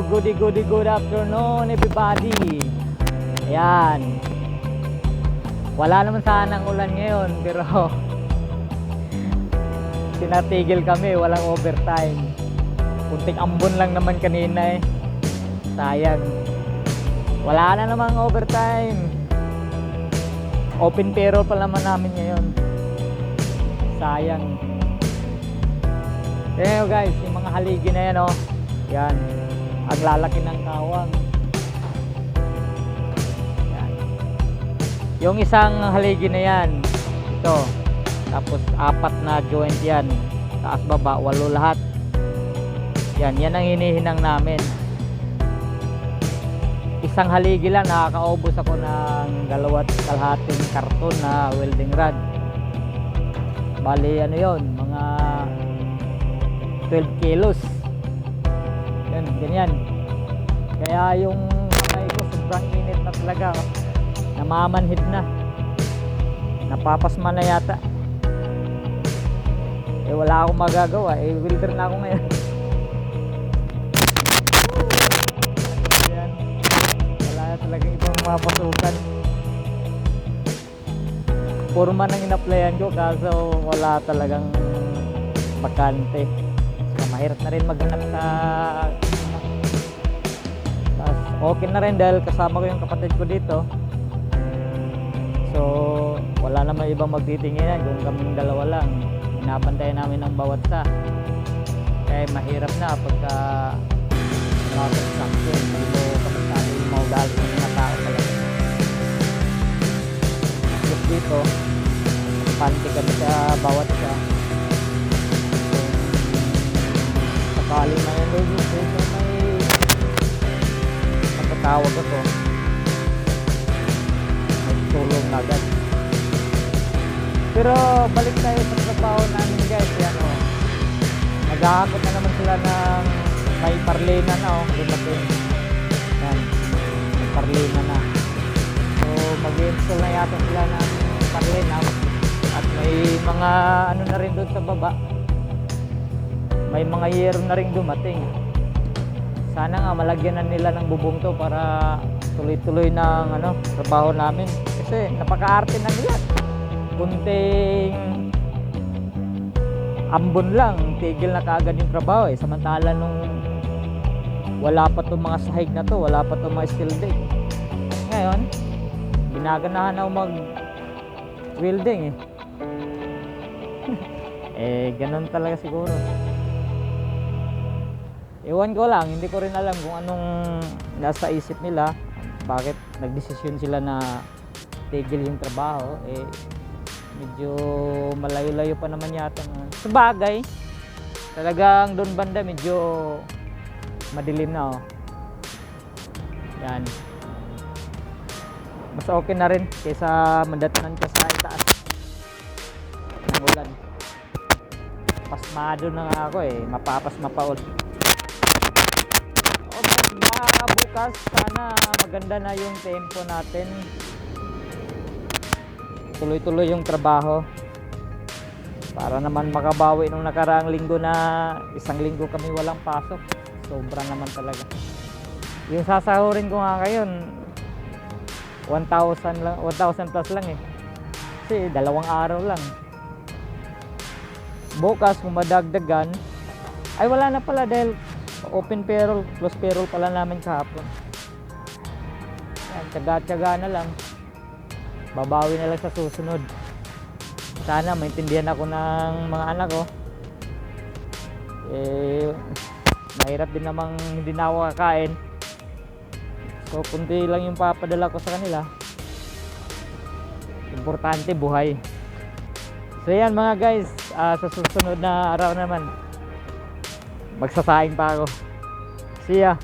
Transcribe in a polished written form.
good afternoon everybody. Ayan. Wala naman sanang ulan ngayon pero tinatigil kami, walang overtime. Kunting ambon lang naman kanina eh. Sayang. Wala na namang overtime. Open payroll pa naman namin ngayon. Sayang. Kaya guys, yung mga haligi na yan oh. Yan. Ang lalaki ng kawang. Yan. Yung isang haligi na yan. Ito. Tapos 4 na joint yan. Taas baba, 8 lahat. Yan. Yan ang hinihinang namin. Isang haligi lang, nakakaubos ako ng 2.5 karton na welding rod. Bali ano yun, mga 12 kilos. Yan, ganyan. Kaya yung kamay ko sobrang init na talaga. Namamanhid na. Napapasma na yata. Eh wala akong magagawa. Eh welder na ako ngayon. Yan. Wala na talagang ibang mapasukan. Purma nang in-applyan ko kaso wala talagang bakante. Mahirap na rin maghanap sa okay na rin dahil kasama ko yung kapatid ko dito, so wala naman ibang magtitinginan kung kaming dalawa lang. Inabantayan namin ng bawat sa kaya mahirap na pagka nakasakto dito kapag sabi yung mga ugali ng mga tao talaga. Just dito panty kami sa bawat sa sakali na yun dito may matatawag ako, may tulong agad. Pero balik tayo sa trabaho namin guys. Yan o, naghahakot na naman sila ng may parlena na o, dumating yan, may parlena na, so mag-install na yata sila ng parlena at may mga ano na rin doon sa baba. May mga yero na rin dumating. Sana nga malagyan na nila ng bubong to para tuloy-tuloy ng ano, trabaho namin. Kasi napaka-arte na nila. Kunting ambon lang, tigil na kaagad yung trabaho eh. Samantala nung wala pa itong mga sahig na to, wala pa itong mga steel dig. Ngayon, ginaganahan ako mag-welding eh. Eh, ganun talaga siguro. Ewan ko lang, hindi ko rin alam kung anong nasa isip nila, bakit nagdesisyon sila na tigil yung trabaho. Eh medyo malayo-layo pa naman yata. Sabagay, talagang doon banda medyo madilim na oh. Yan. Mas okay na rin kaysa mandatanan ka sa itaas ng ulan. Pasmado na nga ako eh, mapapasma pa ulit. Baka bukas sana maganda na yung tempo natin, tuloy-tuloy yung trabaho para naman makabawi nung nakaraang linggo na 1 linggo kami walang pasok. Sobra naman talaga. Yung sasahurin ko nga ngayon 1,000 lang, 1,000 plus lang eh, kasi 2 araw lang. Bukas kung madagdagan ay wala na pala dahil open payroll, close payroll pala namin kahapon. Yan, tsaga-tsaga na lang. Babawi na lang sa susunod. Sana maintindihan ako ng mga anak ko. Eh, mahirap din namang hindi na ako kakain. So, kunti lang yung papadala ko sa kanila. Importante, buhay. So, yan mga guys. Sa susunod na araw naman, magsasaing pa ako. See ya.